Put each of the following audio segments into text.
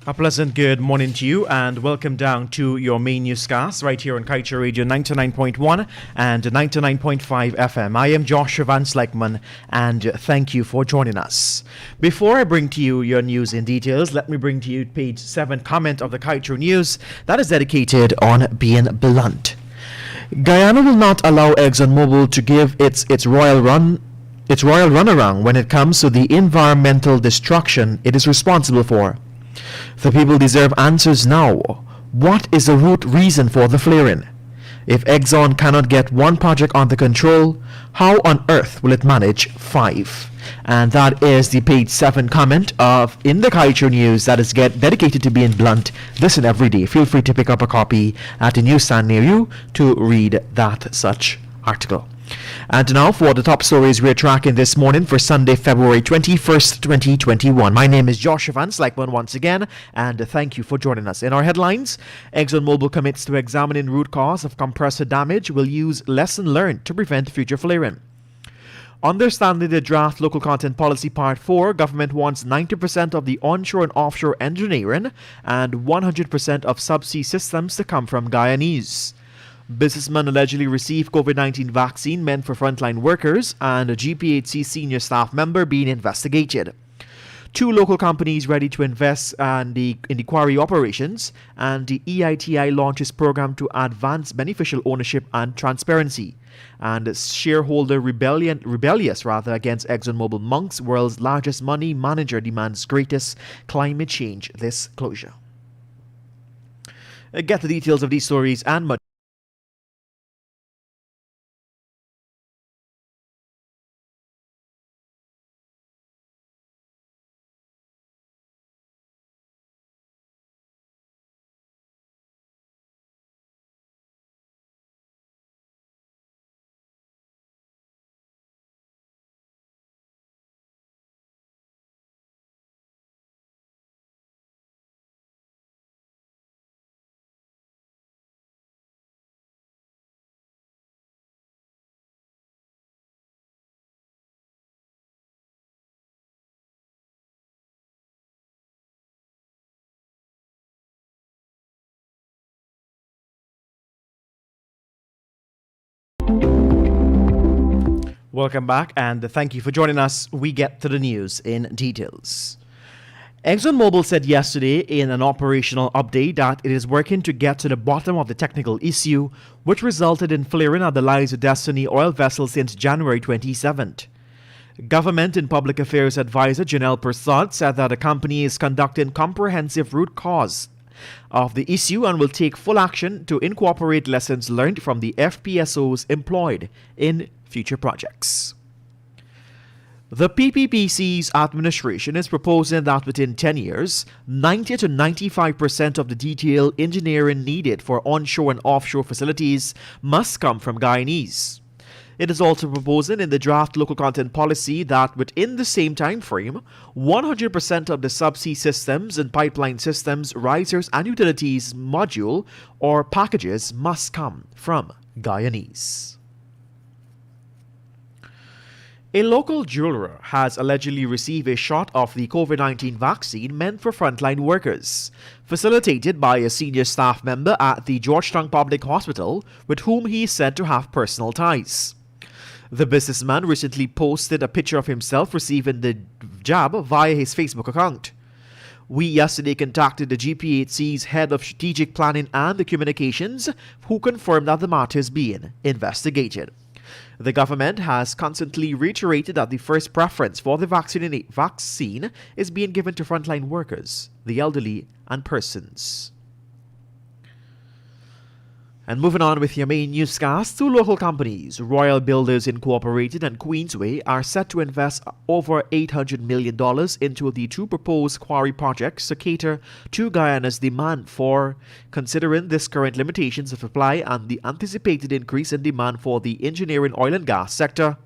A pleasant good morning to you and welcome down to your main newscast right here on Kaieteur Radio 99.1 and 99.5 FM. I am Joshua Van Slegman and thank you for joining us. Before I bring to you your news in details, let me bring to you page 7 comment of the Kaieteur News that is dedicated on being blunt. Guyana will not allow ExxonMobil to give its royal runaround when it comes to the environmental destruction it is responsible for. The people deserve answers now. What is the root reason for the flaring? If Exxon cannot get one project under control, how on earth will it manage 5? And that is the page 7 comment of in the Kaieteur News that is dedicated to being blunt this and every day. Feel free to pick up a copy at a newsstand near you to read that such article. And now for the top stories we're tracking this morning for Sunday, February 21st, 2021. My name is Joshua Van Slegman once again, and thank you for joining us. In our headlines, ExxonMobil commits to examining root cause of compressor damage, will use lesson learned to prevent future flaring. Understanding the draft local content policy part 4, government wants 90% of the onshore and offshore engineering and 100% of subsea systems to come from Guyanese. Businessman allegedly received COVID-19 vaccine meant for frontline workers and a GPHC senior staff member being investigated. 2 local companies ready to invest in the quarry operations, and the EITI launches program to advance beneficial ownership and transparency. And shareholder rebellious against ExxonMobil Monk's world's largest money manager demands greatest climate change disclosure. Get the details of these stories and much. Welcome back and thank you for joining us. We get to the news in details. ExxonMobil said yesterday in an operational update that it is working to get to the bottom of the technical issue which resulted in flaring at the Liza Destiny oil vessel since January 27th. Government and Public Affairs Advisor Janelle Prasad said that the company is conducting comprehensive root cause of the issue and will take full action to incorporate lessons learned from the FPSOs employed in future projects. The PPPC's administration is proposing that within 10 years, 90 to 95% of the detailed engineering needed for onshore and offshore facilities must come from Guyanese. It is also proposing in the draft local content policy that within the same time frame, 100% of the subsea systems and pipeline systems, risers and utilities module or packages must come from Guyanese. A local jeweler has allegedly received a shot of the COVID-19 vaccine meant for frontline workers, facilitated by a senior staff member at the Georgetown Public Hospital with whom he is said to have personal ties. The businessman recently posted a picture of himself receiving the jab via his Facebook account. We yesterday contacted the GPHC's head of strategic planning and the communications, who confirmed that the matter is being investigated. The government has constantly reiterated that the first preference for the vaccine is being given to frontline workers, the elderly, and persons. And moving on with your main newscast, 2 local companies, Royal Builders Incorporated and Queensway, are set to invest over $800 million into the 2 proposed quarry projects to cater to Guyana's demand for, considering this current limitations of supply and the anticipated increase in demand for the engineering oil and gas sector.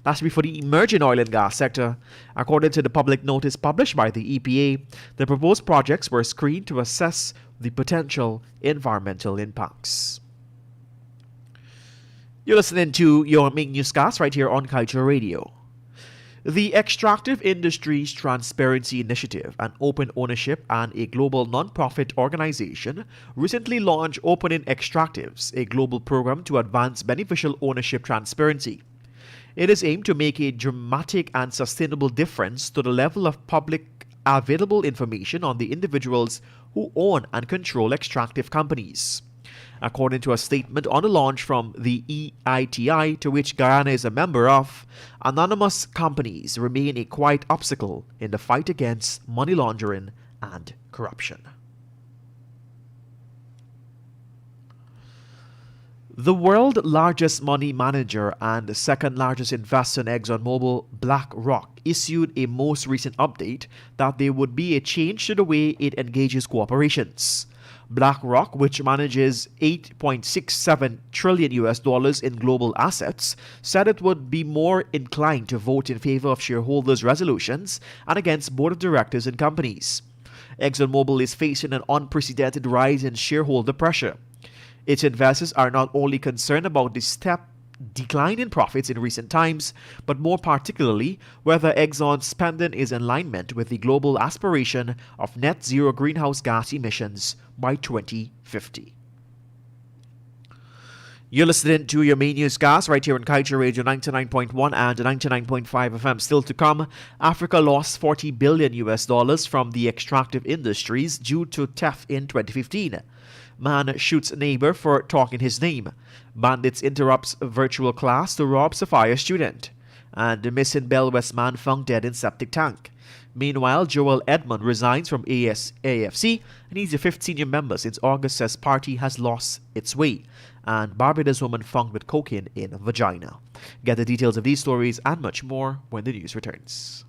That's before the emerging oil and gas sector. According to the public notice published by the EPA, the proposed projects were screened to assess the potential environmental impacts. You're listening to your main newscast right here on Kaieteur Radio. The Extractive Industries Transparency Initiative, an open ownership and a global non-profit organization, recently launched Opening Extractives, a global program to advance beneficial ownership transparency. It is aimed to make a dramatic and sustainable difference to the level of public available information on the individuals who own and control extractive companies. According to a statement on the launch from the EITI, to which Guyana is a member of, anonymous companies remain a quiet obstacle in the fight against money laundering and corruption. The world's largest money manager and second largest investor in ExxonMobil, BlackRock, issued a most recent update that there would be a change to the way it engages corporations. BlackRock, which manages $8.67 trillion in global assets, said it would be more inclined to vote in favor of shareholders' resolutions and against board of directors in companies. ExxonMobil is facing an unprecedented rise in shareholder pressure. Its investors are not only concerned about the step decline in profits in recent times, but more particularly whether Exxon's spending is in alignment with the global aspiration of net zero greenhouse gas emissions by 2050. You're listening to your main newscast right here on Kaieteur Radio 99.1 and 99.5 FM. Still to come, Africa lost $40 billion from the extractive industries due to theft in 2015. Man shoots neighbor for talking his name. Bandits interrupts virtual class to rob Sophia student. And the missing Bell West man found dead in septic tank. Meanwhile, Joel Edmond resigns from AFC and he's the 5th senior member since August, says party has lost its way. And Barbados woman found with cocaine in vagina. Get the details of these stories and much more when the news returns.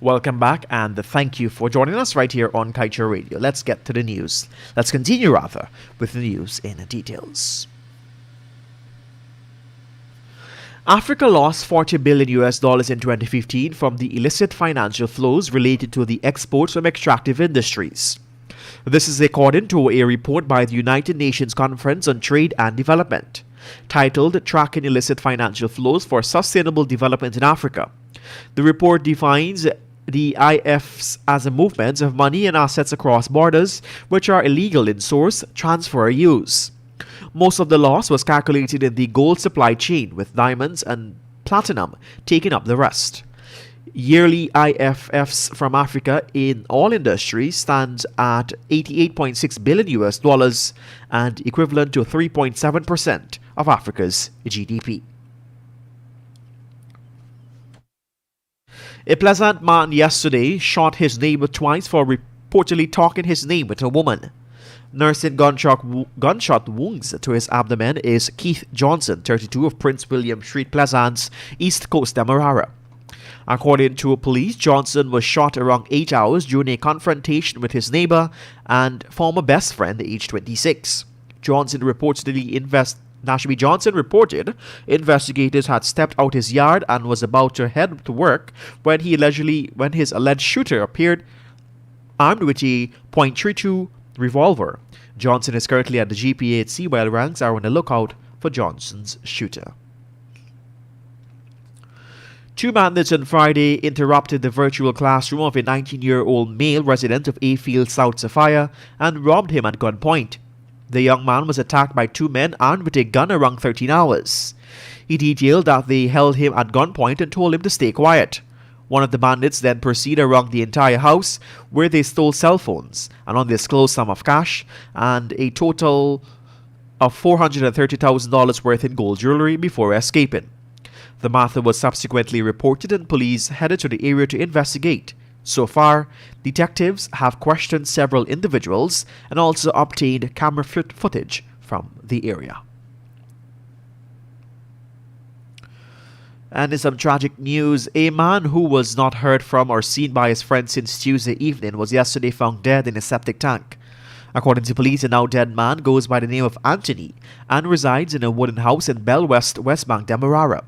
Welcome back and thank you for joining us right here on Kaieteur Radio. Let's get to the news. Let's continue rather with the news in details. Africa lost $40 billion in 2015 from the illicit financial flows related to the exports from extractive industries. This is according to a report by the United Nations Conference on Trade and Development, titled Tracking Illicit Financial Flows for Sustainable Development in Africa. The report defines the IFs as a movement of money and assets across borders which are illegal in source, transfer, or use. Most of the loss was calculated in the gold supply chain, with diamonds and platinum taking up the rest. Yearly IFFs from Africa in all industries stands at $88.6 billion and equivalent to 3.7% of Africa's GDP. A Pleasant man yesterday shot his neighbor twice for reportedly talking his name with a woman. Nursing gunshot wounds to his abdomen is Keith Johnson, 32, of Prince William Street, Pleasance, East Coast, Demerara. According to police, Johnson was shot around 8 hours during a confrontation with his neighbor and former best friend, aged 26. Johnson reported investigators had stepped out his yard and was about to head to work when his alleged shooter appeared armed with a .32 revolver. Johnson is currently at the GPHC while ranks are on the lookout for Johnson's shooter. Two bandits on Friday interrupted the virtual classroom of a 19-year-old male resident of Ayfield, South Sophia and robbed him at gunpoint. The young man was attacked by two men armed with a gun around 13 hours. He detailed that they held him at gunpoint and told him to stay quiet. One of the bandits then proceeded around the entire house, where they stole cell phones, an undisclosed sum of cash, and a total of $430,000 worth in gold jewelry before escaping. The matter was subsequently reported and police headed to the area to investigate. So far, detectives have questioned several individuals and also obtained camera footage from the area. And in some tragic news, a man who was not heard from or seen by his friends since Tuesday evening was yesterday found dead in a septic tank. According to police, the now dead man goes by the name of Anthony and resides in a wooden house in Bell West, West Bank, Demerara.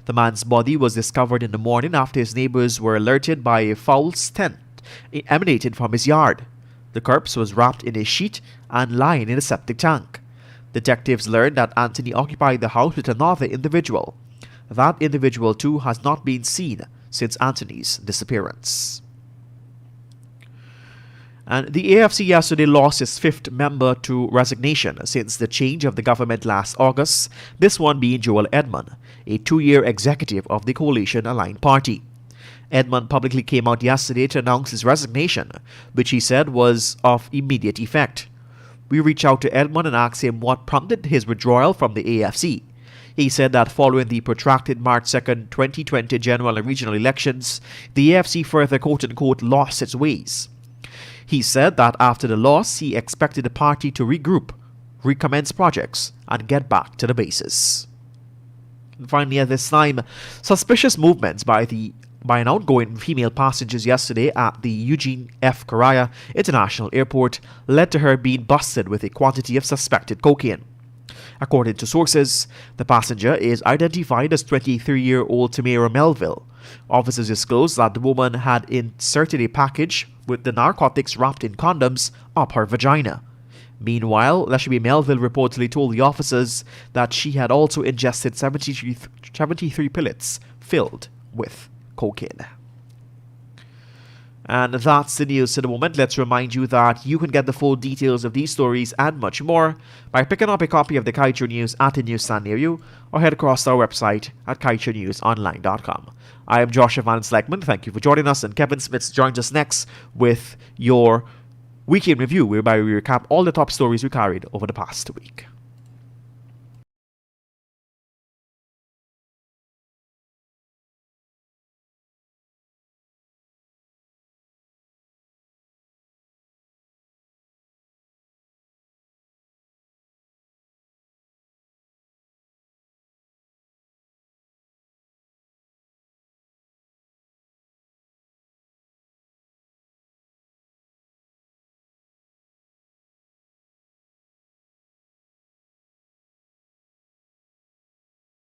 The man's body was discovered in the morning after his neighbors were alerted by a foul stench emanating from his yard. The corpse was wrapped in a sheet and lying in a septic tank. Detectives learned that Anthony occupied the house with another individual. That individual too has not been seen since Anthony's disappearance. And the AFC yesterday lost its fifth member to resignation since the change of the government last August, this one being Joel Edmond, a 2-year executive of the coalition-aligned party. Edmond publicly came out yesterday to announce his resignation, which he said was of immediate effect. We reached out to Edmond and asked him what prompted his withdrawal from the AFC. He said that following the protracted March 2, 2020 general and regional elections, the AFC further quote-unquote lost its ways. He said that after the loss, he expected the party to regroup, recommence projects, and get back to the basis. And finally, at this time, suspicious movements by an outgoing female passenger yesterday at the Eugene F. Correa International Airport led to her being busted with a quantity of suspected cocaine. According to sources, the passenger is identified as 23-year-old Tamara Melville. Officers disclosed that the woman had inserted a package with the narcotics wrapped in condoms up her vagina. Meanwhile, Leslie Melville reportedly told the officers that she had also ingested 73 pellets filled with cocaine. And that's the news at the moment. Let's remind you that you can get the full details of these stories and much more by picking up a copy of the Kaieteur News at a newsstand near you or head across our website at kaieteurnewsonline.com. I am Joshua Van Sleckman. Thank you for joining us, and Kevin Smith joins us next with your Weekend Review, whereby we recap all the top stories we carried over the past week.